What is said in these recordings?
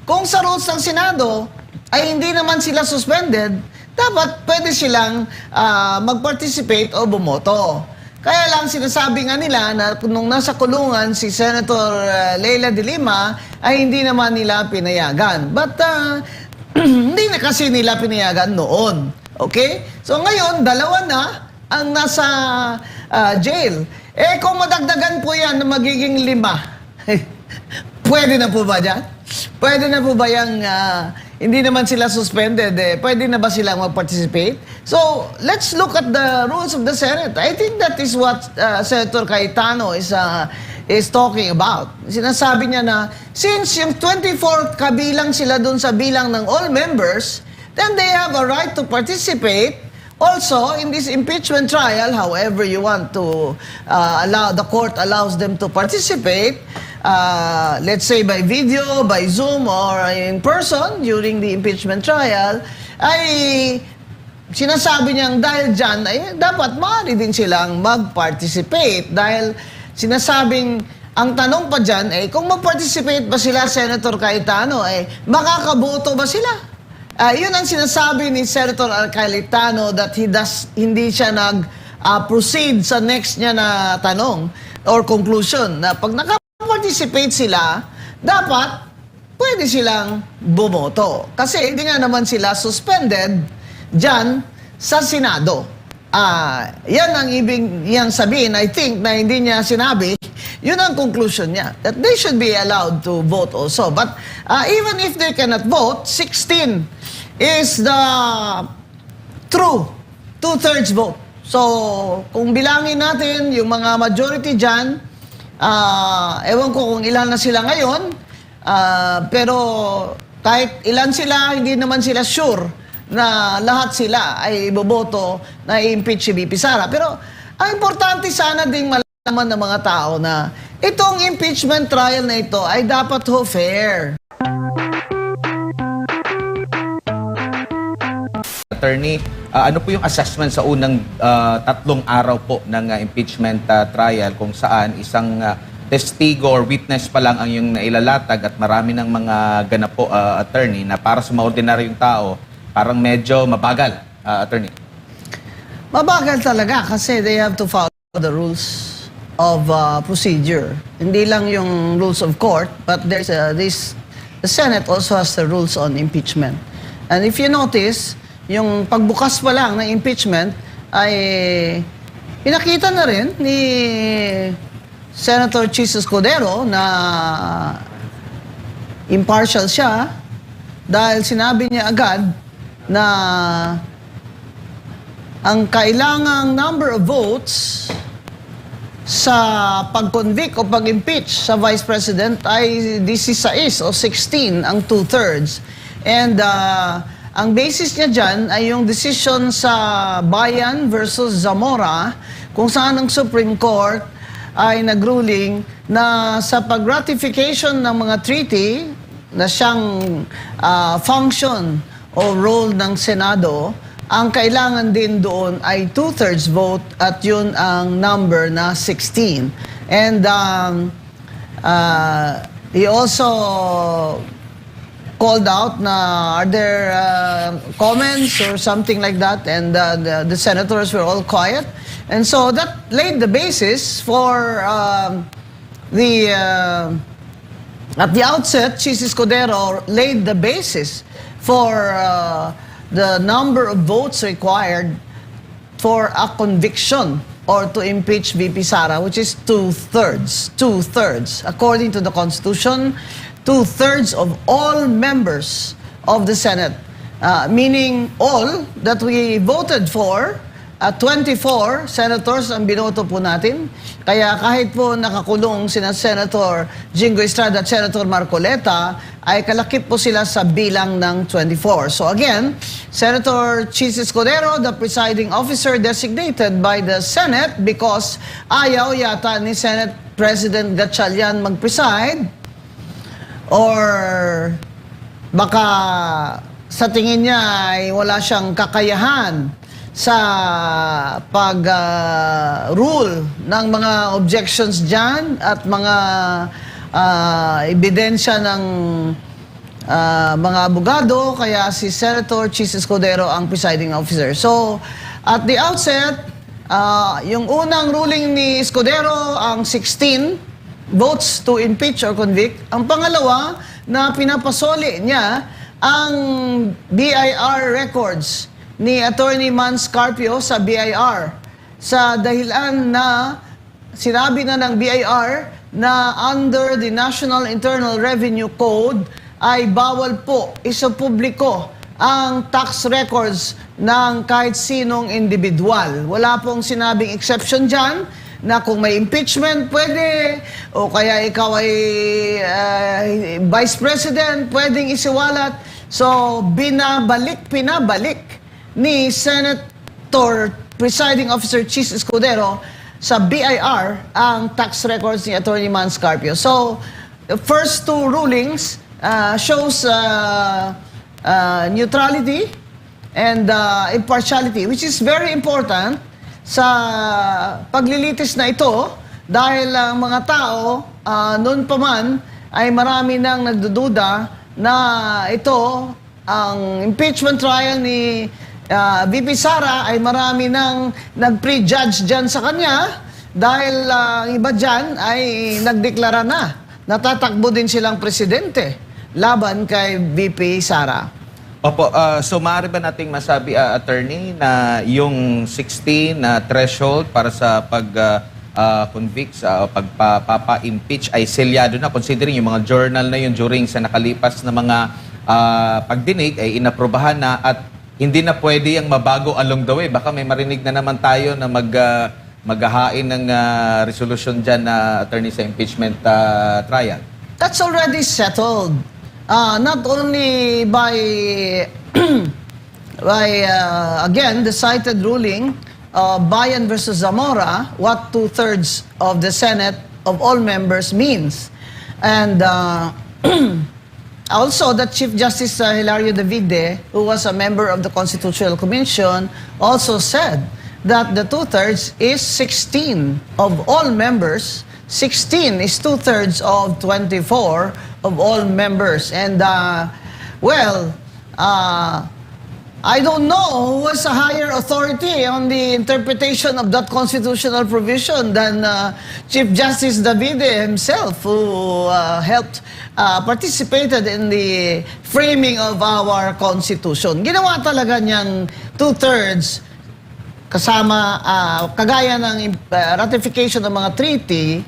kung sa rules ng Senado ay hindi naman sila suspended, dapat pwede silang mag-participate o bumoto. Kaya lang sinasabi nga nila na nung nasa kulungan si Senator Leila de Lima ay hindi naman nila pinayagan. But hindi na kasi nila pinayagan noon. Okay? So ngayon, dalawa na ang nasa jail. Eh kung madagdagan po yan na magiging 5, pwede na po ba dyan? Pwede na po ba yung hindi naman sila suspended? Pwede na ba silang mag-participate? So, let's look at the rules of the Senate. I think that is what Senator Cayetano is talking about. Sinasabi niya na since yung 24 kabilang sila dun sa bilang ng all members, then they have a right to participate also in this impeachment trial, however you want to the court allows them to participate. Let's say by video, by Zoom, or in person during the impeachment trial, ay sinasabi niyang dahil dyan, ay dapat maaari din silang mag-participate. Dahil sinasabing, ang tanong pa dyan, ay kung mag-participate ba sila, Senator Cayetano, ay makakaboto ba sila? Yun ang sinasabi ni Senator Cayetano that hindi siya nag-proceed sa next niya na tanong or conclusion na pag participate sila, dapat pwede silang bumoto. Kasi hindi nga naman sila suspended dyan sa Senado. Yan ang ibig niyang sabihin. I think na hindi niya sinabi, yun ang conclusion niya. That they should be allowed to vote also. But even if they cannot vote, 16 is the true two-thirds vote. So, kung bilangin natin yung mga majority dyan, ewan ko kung ilan na sila ngayon, pero kahit ilan sila, hindi naman sila sure na lahat sila ay boboto na i-impeach si VP Sara. Pero ang importante sana ding malaman ng mga tao na itong impeachment trial na ito ay dapat fair. Attorney, ano po yung assessment sa unang 3 araw po ng impeachment trial kung saan isang testigo or witness pa lang ang yung nailalatag at marami ng mga ganap po, attorney, na para sa mga ordinaryong tao, parang medyo mabagal, attorney? Mabagal talaga kasi they have to follow the rules of procedure. Hindi lang yung rules of court, but there's the Senate also has the rules on impeachment. And if you notice, yung pagbukas pa lang ng impeachment ay pinakita na rin ni Senator Chis Escudero na impartial siya dahil sinabi niya agad na ang kailangang number of votes sa pag-convict o pag-impeach sa Vice President ay 16 o 16 ang 2/3. And ang basis niya dyan ay yung decision sa Bayan versus Zamora kung saan ang Supreme Court ay nagruling na sa pag-ratification ng mga treaty na siyang function o role ng Senado, ang kailangan din doon ay 2/3 vote at yun ang number na 16. And he also called out na are there comments or something like that, and the senators were all quiet, and so that laid the basis for at the outset, Chis Escudero laid the basis for the number of votes required for a conviction or to impeach VP Sara, which is 2/3. 2/3. According to the Constitution, 2/3 of all members of the Senate, meaning all that we voted for, 24 senators ang binoto po natin. Kaya kahit po nakakulong sina Senator Jingo Estrada at Senator Marcoleta, ay kalakip po sila sa bilang ng 24. So again, Senator Chis Escudero, the presiding officer designated by the Senate because ayaw yata ni Senate President Gatchalian mag-preside, or baka sa tingin niya ay wala siyang kakayahan sa pag-rule ng mga objections dyan at mga ebidensya ng mga abogado, kaya si Senator Chis Escudero ang presiding officer. So, at the outset, yung unang ruling ni Escudero, ang 16 votes to impeach or convict. Ang pangalawa, na pinapasoli niya ang BIR records ni Attorney Mans Carpio sa BIR sa dahilan na sinabi na ng BIR na under the National Internal Revenue Code ay bawal po isupubliko ang tax records ng kahit sinong individual. Wala pong sinabing exception dyan na kung may impeachment, pwede, o kaya ikaw ay Vice President, pwedeng isiwalat. So, pinabalik ni Senator Presiding Officer Chis Escudero sa BIR ang tax records ni Attorney Mans Carpio. So, the first two rulings shows neutrality and impartiality, which is very important sa paglilitis na ito dahil ang mga tao noon pa man ay marami nang nagdududa na ito ang impeachment trial ni VP Sara ay marami nang nag-prejudge dyan sa kanya dahil ang iba dyan ay nagdeklara na natatakbo din silang presidente laban kay VP Sara. Opo, so maaari ba nating masabi, attorney, na yung 16 na threshold para sa pag-convict sa pagpapa-impeach ay selyado na, considering yung mga journal na yun during sa nakalipas na mga pagdinig ay inaprobahan na at hindi na pwede yung mabago along the way. Baka may marinig na naman tayo na maghahain ng resolution dyan na attorney sa impeachment trial. That's already settled. Not only by again the cited ruling Bayan versus Zamora, what 2/3 of the Senate of all members means, and also that Chief Justice Hilario Davide, who was a member of the Constitutional Commission, also said that the 2/3 is 16 of all members. 16 is 2/3 of 24 of all members. And, I don't know who has a higher authority on the interpretation of that constitutional provision than Chief Justice Davide himself, who participated in the framing of our Constitution. Ginawa talaga niyang 2/3 kasama, kagaya ng ratification ng mga treaty,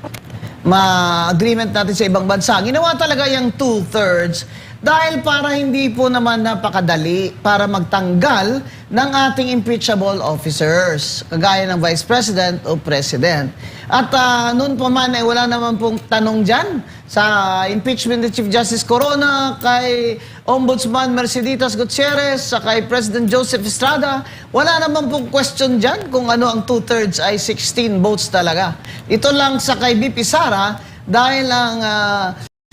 agreement natin sa ibang bansa, ginawa talaga yung 2/3 dahil para hindi po naman napakadali para magtanggal ng ating impeachable officers, kagaya ng Vice President o President. At noon pa man ay wala naman pong tanong dyan sa impeachment ni Chief Justice Corona, kay Ombudsman Merceditas Gutierrez, sa kay President Joseph Estrada, wala naman pong question dyan kung ano ang 2/3 ay 16 votes talaga. Ito lang sa kay BP Sara dahil lang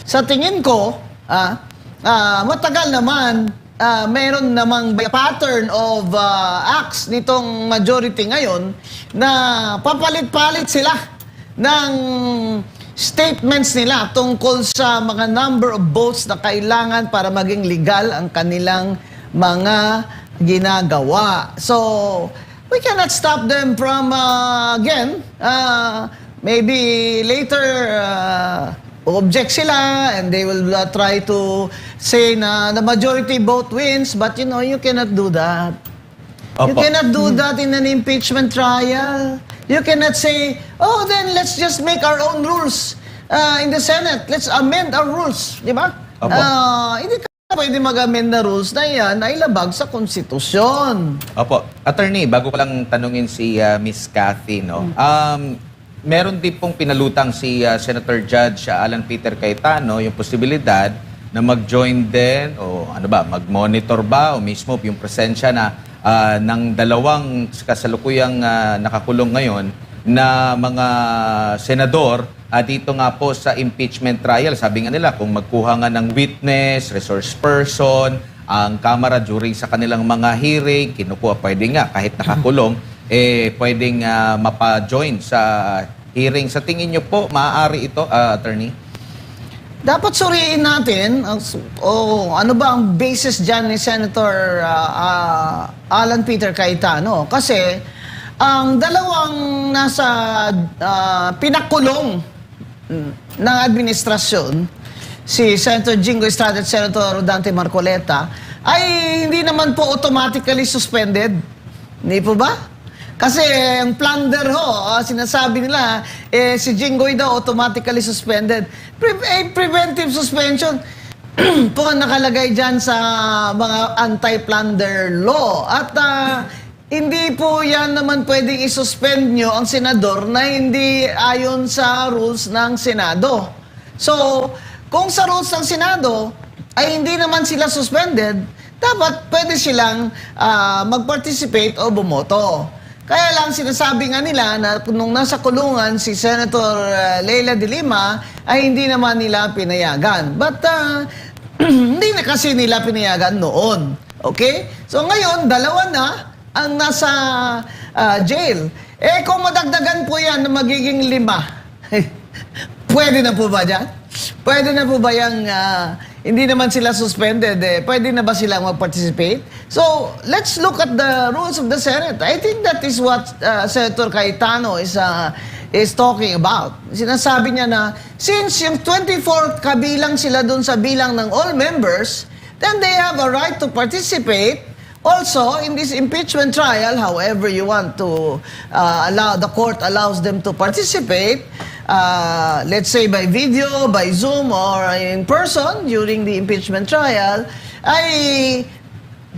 sa tingin ko, matagal naman, mayroon namang pattern of acts nitong majority ngayon na papalit-palit sila ng statements nila tungkol sa mga number of votes na kailangan para maging legal ang kanilang mga ginagawa. So, we cannot stop them from, again, maybe later, object sila and they will try to say na the majority vote wins, but you cannot do that. You Opo. cannot do that in an impeachment trial. You cannot say, oh, then let's just make our own rules in the Senate. Let's amend our rules. Di ba? Opo. Hindi ka pwede mag-amend na rules na yan ay labag sa konstitusyon. Opo. Attorney, bago ko lang tanungin si Miss Cathy, no? Meron din pong pinalutang si Senator Judge Alan Peter Cayetano yung posibilidad na mag-join din o mag-monitor ba o mismo yung presensya na ng dalawang kasalukuyang nakakulong ngayon na mga senador dito nga po sa impeachment trial. Sabi nga nila kung magkuha nga ng witness, resource person, ang Kamara during sa kanilang mga hearing, kinukuha pwede nga kahit nakakulong, pwedeng mapa-join sa hearing. Sa tingin nyo po, maaari ito, attorney? dapat suriin natin ano ba ang basis dyan ni Senator Alan Peter Cayetano. Kasi ang dalawang nasa pinakulong ng administrasyon, si Senator Jingo Estrada at Senator Dante Marcoleta, ay hindi naman po automatically suspended. Hindi po ba? Kasi ang plunder sinasabi nila, si Jinggoy daw automatically suspended. Preventive suspension po ang nakalagay dyan sa mga anti-plunder law. At hindi po yan naman pwedeng isuspend nyo ang senador na hindi ayon sa rules ng Senado. So, kung sa rules ng Senado ay hindi naman sila suspended, dapat pwede silang mag-participate o bumoto. Kaya lang sinasabi nga nila na nung nasa kulungan si Senator Leila de Lima ay hindi naman nila pinayagan. But hindi na kasi nila pinayagan noon. Okay? So ngayon, dalawa na ang nasa jail. Kung madagdagan po yan na magiging 5, pwede na po ba dyan? Pwede na po ba yung hindi naman sila suspended? Pwede na ba silang mag-participate? So, let's look at the rules of the Senate. I think that is what Senator Cayetano is talking about. Sinasabi niya na since yung 24 kabilang sila dun sa bilang ng all members, then they have a right to participate also in this impeachment trial, however you want to the court allows them to participate, let's say by video, by Zoom, or in person during the impeachment trial, ay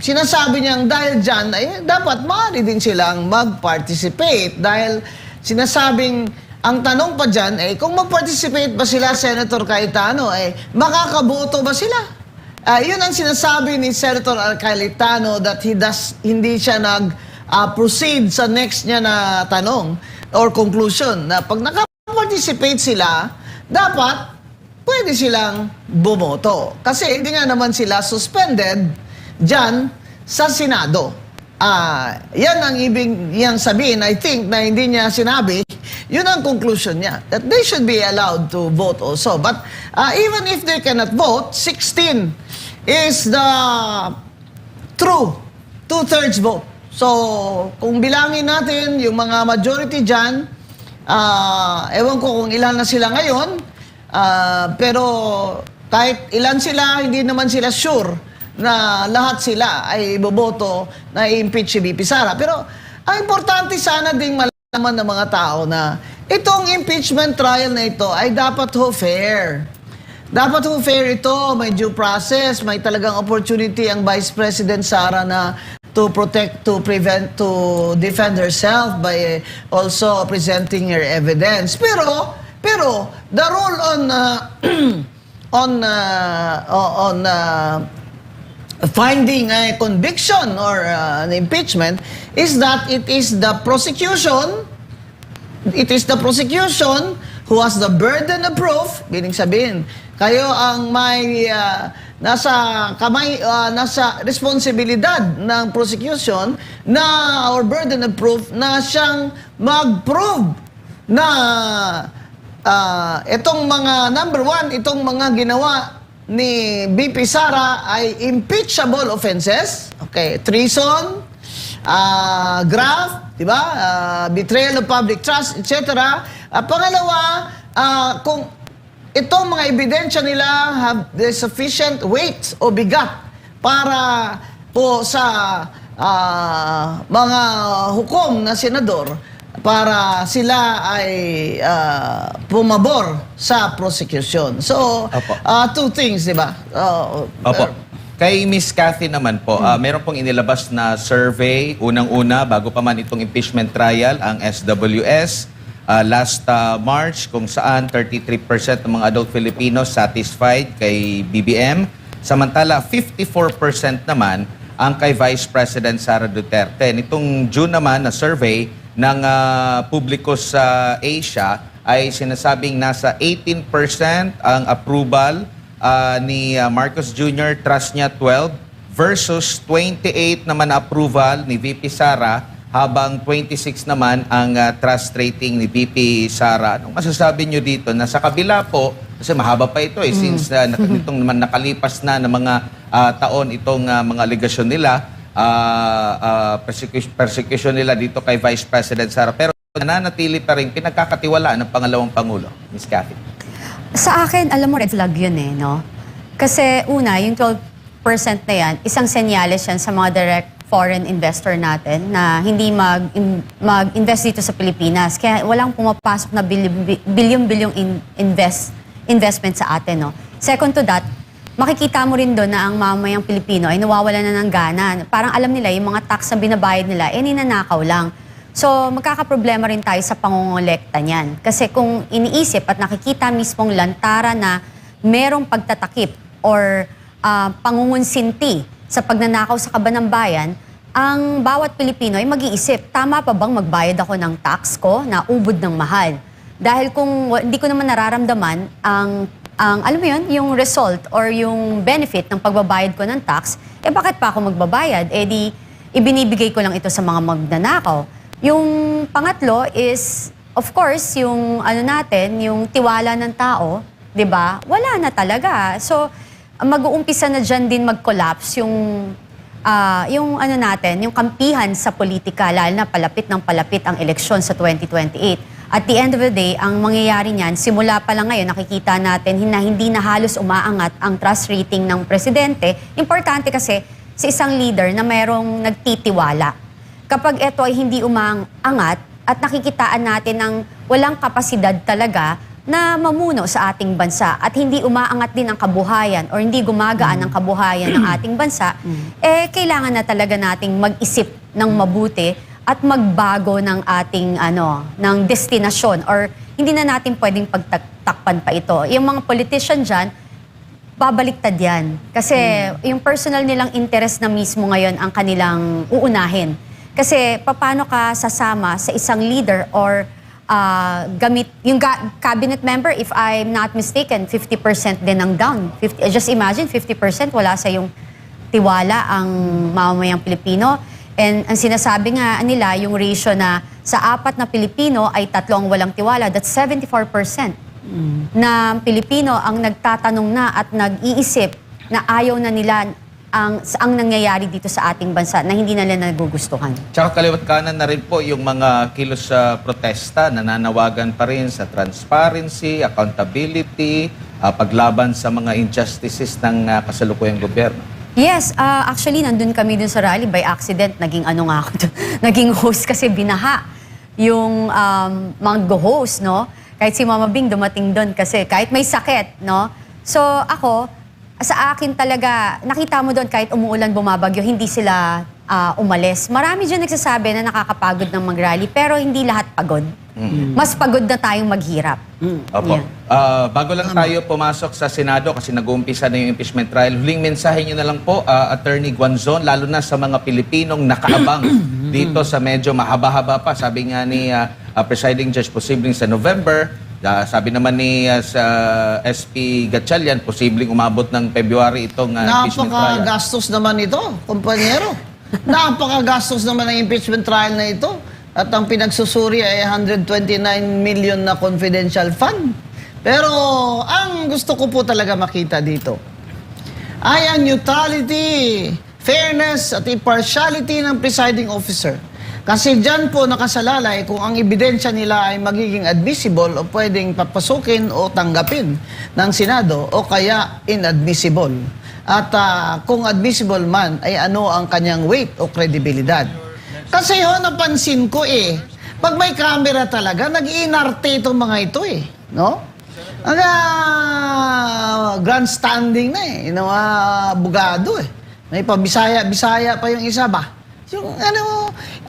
sinasabi niyang dahil dyan, ay dapat maaari din silang mag-participate. Dahil sinasabing, ang tanong pa dyan, kung mag-participate ba sila, Senator Cayetano, makakaboto ba sila? Yun ang sinasabi ni Senator Cayetano that hindi siya nag-proceed sa next niya na tanong or conclusion na pag naka-participate sila, dapat pwede silang bumoto. Kasi hindi nga naman sila suspended dyan sa Senado. Yan ang ibig niyang sabihin. I think na hindi niya sinabi, yun ang conclusion niya, that they should be allowed to vote also. But even if they cannot vote, 16 is the true 2/3 vote. So, kung bilangin natin yung mga majority dyan, ewan ko kung ilan na sila ngayon, pero kahit ilan sila, hindi naman sila sure na lahat sila ay boboto na i-impeach si VP Sara. Pero ang importante sana ding malaman ng mga tao na itong impeachment trial na ito ay dapat fair. Dapat fair ito, may due process, may talagang opportunity ang Vice President Sara na to protect, to prevent, to defend herself by also presenting her evidence. Pero the rule on finding a conviction or an impeachment is that it is the prosecution who has the burden of proof. Meaning sabihin, kayo ang may nasa responsibilidad ng prosecution na or burden of proof na siyang mag-prove na itong mga number one, itong mga ginawa ni VP Sara ay impeachable offenses. Okay, treason, graft, di ba? Betrayal of public trust, etc. Pangalawa, kung itong mga ebidensya nila have the sufficient weight o bigat para po sa mga hukom na senador para sila ay pumabor sa prosecution. So, two things, di ba? Opo. Kay Miss Cathy naman po, meron pong inilabas na survey, unang-una, bago pa man itong impeachment trial, ang SWS, last March, kung saan 33% ng mga adult Filipinos satisfied kay BBM. Samantala, 54% naman ang kay Vice President Sara Duterte. Nitong June naman na survey ng publiko sa Asia ay sinasabing nasa 18% ang approval ni Marcos Jr., trust niya 12, versus 28 naman approval ni VP Sara, habang 26 naman ang trust rating ni VP Sara. Anong masasabi nyo dito na sa kabila po Kasi mahaba pa ito since nitong naman nakalipas na ng mga taon itong mga aligasyon nila, persecution nila dito kay Vice President Sara. Pero nananatili pa rin pinagkakatiwalaan ng pangalawang Pangulo, Ms. Cathy. Sa akin, alam mo, red flag yun no? Kasi una, yung 12% na yan, isang senyales yan sa mga direct foreign investor natin na hindi mag-invest dito sa Pilipinas. Kaya walang pumapasok na billion-bilyong investment sa atin, no? Second to that, makikita mo rin doon na ang mamayang Pilipino ay nawawala na ng gana. Parang alam nila, yung mga tax na binabayad nila, ninanakaw lang. So, magkakaproblema rin tayo sa pangongolekta niyan. Kasi kung iniisip at nakikita mismong lantara na merong pagtatakip or pangungunsinti sa pagnanakaw sa kaban ng bayan, ang bawat Pilipino ay mag-iisip, tama pa bang magbayad ako ng tax ko na ubod ng mahal? Dahil kung hindi ko naman nararamdaman ang alam mo yun, yung result or yung benefit ng pagbabayad ko ng tax, bakit pa ako magbabayad? Di ibinibigay ko lang ito sa mga magnanakaw. Yung pangatlo is, of course, yung yung tiwala ng tao, 'di ba? Wala na talaga. So, mag-uumpisa na diyan din mag-collapse yung yung kampihan sa politika, lalo na palapit ang eleksyon sa 2028. At the end of the day, ang mangyayari niyan, simula pa lang ngayon, nakikita natin na hindi na halos umaangat ang trust rating ng presidente. Importante kasi sa isang leader na mayroong nagtitiwala. Kapag ito ay hindi umaangat at nakikitaan natin ng walang kapasidad talaga na mamuno sa ating bansa at hindi umaangat din ang kabuhayan or hindi gumagaan ang kabuhayan ng ating bansa, kailangan na talaga nating mag-isip ng mabuti at magbago ng ating ng destinasyon or hindi na natin pwedeng pagtakpan pa ito. Yung mga politician dyan, babaliktad yan. Kasi yung personal nilang interest na mismo ngayon ang kanilang uunahin. Kasi paano ka sasama sa isang leader or gamit yung cabinet member, if I'm not mistaken, 50% din ang down. Just imagine, 50% wala sa yung tiwala ang mamamayang Pilipino. And ang sinasabi nga nila, yung ratio na sa 4 na Pilipino ay 3 ang walang tiwala, that's 74% na Pilipino ang nagtatanong na at nag-iisip na ayaw na nila ang nangyayari dito sa ating bansa na hindi nila nagugustuhan. Tsaka kaliwat kanan na rin po yung mga kilos sa protesta, nananawagan pa rin sa transparency, accountability, paglaban sa mga injustices ng kasalukuyang gobyerno. Yes, actually nandun kami dun sa rally by accident. Naging nga ako dun. Naging host kasi binaha yung mag-host, no? Kahit si Mama Bing dumating dun kasi kahit may sakit, no? So ako, sa akin talaga, nakita mo doon kahit umuulan, bumabagyo, hindi sila umalis. Marami dyan nagsasabi na nakakapagod ng mag-rally, pero hindi lahat pagod. Mas pagod na tayong maghirap. Opo. Yeah. Bago lang tayo pumasok sa Senado kasi nag-uumpisa na yung impeachment trial, huling mensahe nyo na lang po, Attorney Guanzon, lalo na sa mga Pilipinong nakaabang dito sa medyo mahaba-haba pa. Sabi nga ni Presiding Judge, posibleng sa November. Sabi naman ni SP Gatchalian, posibleng umabot ng February itong impeachment trial. Napakagastos naman ito, kumpanyero. Napakagastos naman ang impeachment trial na ito. At ang pinagsusuri ay 129 million na confidential fund. Pero ang gusto ko po talaga makita dito ay ang neutrality, fairness at impartiality ng presiding officer. Kasi dyan po nakasalalay kung ang ebidensya nila ay magiging admissible o pwedeng papasukin o tanggapin ng Senado o kaya inadmissible. At kung admissible man ay ano ang kanyang weight o kredibilidad. Kasi napansin ko pag may camera talaga, nag-iinarte itong mga ito no? Ang grandstanding na yung mga abogado May Bisaya pa yung isa ba? Yung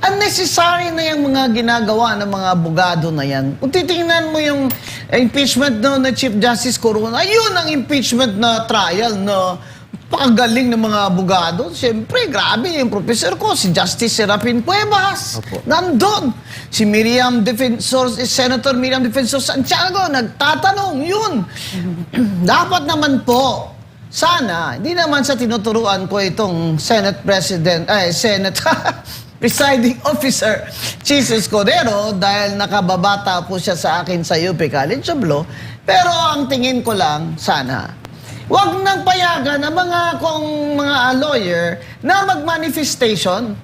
unnecessary na yung mga ginagawa ng mga abogado na yan. Kung titingnan mo yung impeachment na Chief Justice Corona, yun ang impeachment na trial na pakagaling ng mga abogado. Siyempre, grabe yung professor ko, si Justice Serafin Cuevas. Nandun. Si Senator Miriam Defensor Santiago, nagtatanong, yun. Dapat naman po, sana, hindi naman sa tinuturuan ko itong Senate Presiding Officer Jesus Cordero dahil nakababata po siya sa akin sa UP College of Law, Pero ang tingin ko lang, sana, wag nang payagan ang mga lawyer na mag-manifestation.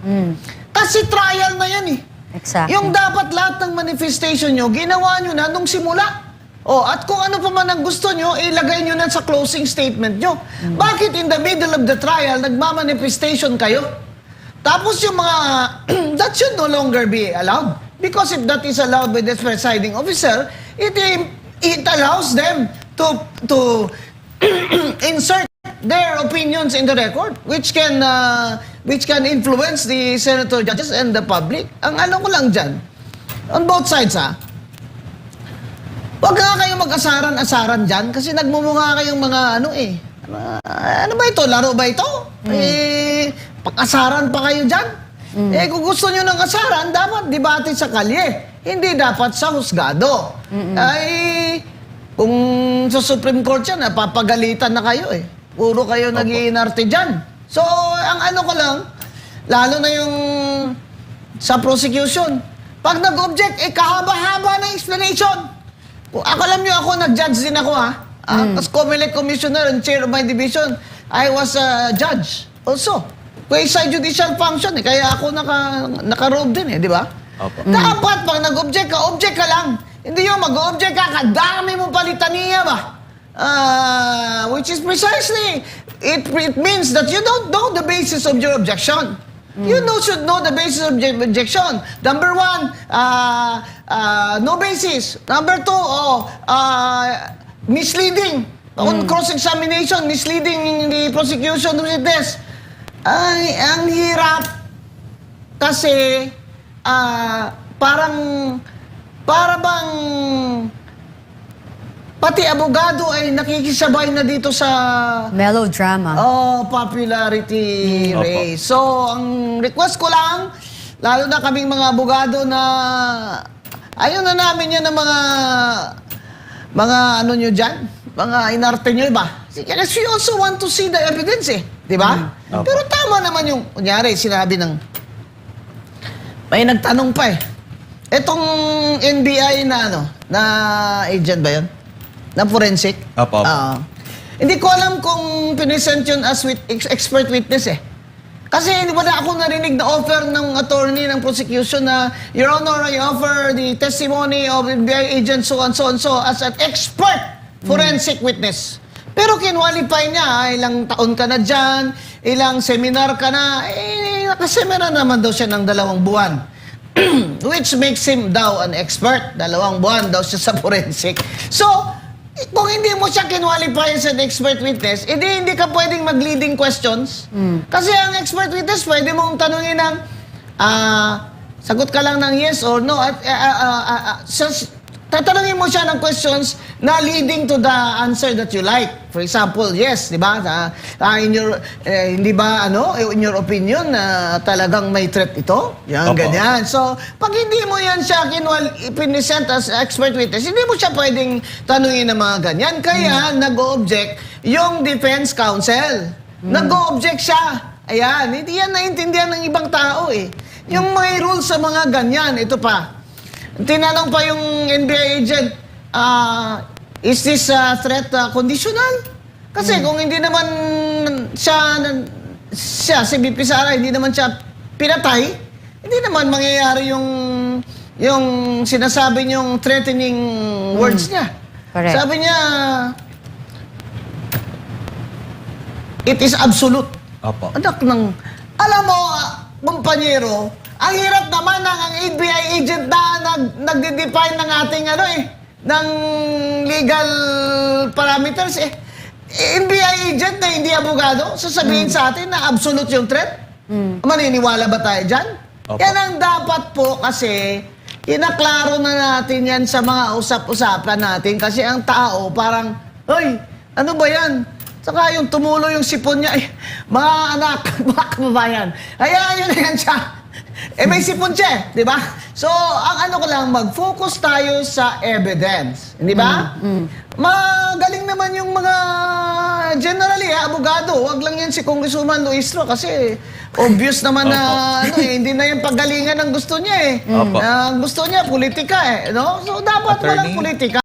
Kasi trial na yan eh. Exactly. Yung dapat lahat ng manifestation nyo, ginawa nyo na nung simula. At kung ano pa man ang gusto nyo, ilagay nyo na sa closing statement nyo. Bakit in the middle of the trial, nagmamanifestation kayo? Tapos yung mga, that should no longer be allowed. Because if that is allowed by the presiding officer, it allows them to insert their opinions in the record, which can influence the senator, judges, and the public. Ang ano ko lang dyan, on both sides huwag nga kayong mag-asaran-asaran dyan kasi nagmumukha kayong mga ano ba ito? Laro ba ito? Pag-asaran pa kayo dyan? Kung gusto nyo ng asaran, dapat debate sa kalye. Hindi dapat sa husgado. Kung sa Supreme Court yan, napapagalitan na kayo Puro kayo nag-iinarte dyan. So, ang ano ko lang, lalo na yung sa prosecution, pag nag-object, kahaba-haba na explanation. Ako alam nyo, ako nag-judge din ako as COMELEC Commissioner and Chair of my division, I was a judge also. Quasi-judicial function kaya ako naka-robe din di ba? Dapat pag nag-object ka lang. Hindi yung mag-object ka, kadami mo palitaniya ba? Which is precisely, it means that you don't know the basis of your objection. You should know the basis of objection. Number one, no basis. Number two, misleading. On cross-examination, misleading the prosecution witness. Ang hirap kasi para bang pati abogado ay nakikisabay na dito sa Melodrama. popularity race. So, ang request ko lang, lalo na kaming mga abogado na ayaw na namin yan ng mga ano nyo dyan, mga inarte nyo ba? Kasi we also want to see the evidence di ba? Pero tama naman yung, kunyari, sinabi ng, may nagtanong pa etong NBI na agent ba yun? Na forensic? Opo. Hindi ko alam kung pinesent yun as expert witness Kasi wala akong narinig na offer ng attorney ng prosecution na, Your Honor, I offer the testimony of NBI agent so and so and so as an expert forensic witness. Pero kinwalify niya, ilang taon ka na dyan, ilang seminar ka na, nakaseminar naman daw siya ng 2 buwan. Which makes him daw an expert. 2 buwan daw siya sa forensic. So, kung hindi mo siya kinwalify as an expert witness, hindi ka pwedeng mag-leading questions. Kasi ang expert witness, pwede mong tanungin ng, sagot ka lang ng yes or no. At tatanungin mo siya ng questions na leading to the answer that you like. For example, yes, di ba? Hindi ba, in your opinion, talagang may threat ito? Yan, ganyan. So, pag hindi mo yan siya pinisent as expert witness, hindi mo siya pwedeng tanungin ng mga ganyan. Kaya, nag-o-object yung defense counsel. Nag-o-object siya. Ayan, hindi yan naintindihan ng ibang tao Yung may rules sa mga ganyan, ito pa. Tinanong pa yung NBI agent, is this threat conditional? Kasi kung hindi naman siya, si BP Sara, hindi naman siya pinatay, hindi naman mangyayari yung sinasabi niyong threatening words niya. Correct. Sabi niya, it is absolute. Opo. Anak ng, alam mo, kumpanyero, ang hirap naman ang NBI agent na nagde-define ng ating ng legal parameters NBI agent na hindi abogado, sasabihin sa atin na absolute yung threat? Maniniwala ba tayo dyan? Opo. Yan ang dapat po kasi inaklaro na natin yan sa mga usap-usapan natin kasi ang tao parang, hoy, ano ba yan? Saka yung tumulo yung sipon niya, mga anak, mga kababayan, hayaan yun na yan siya. May sipon siya, di ba? So, ang ano ko lang, mag-focus tayo sa evidence. Hindi ba? Magaling naman yung mga generally, abogado. Huwag lang yan si Congresswoman Luistro kasi obvious naman na hindi na yung pagalingan ang gusto niya Opo. Ang gusto niya, politika no? So, dapat walang Attorney? politika.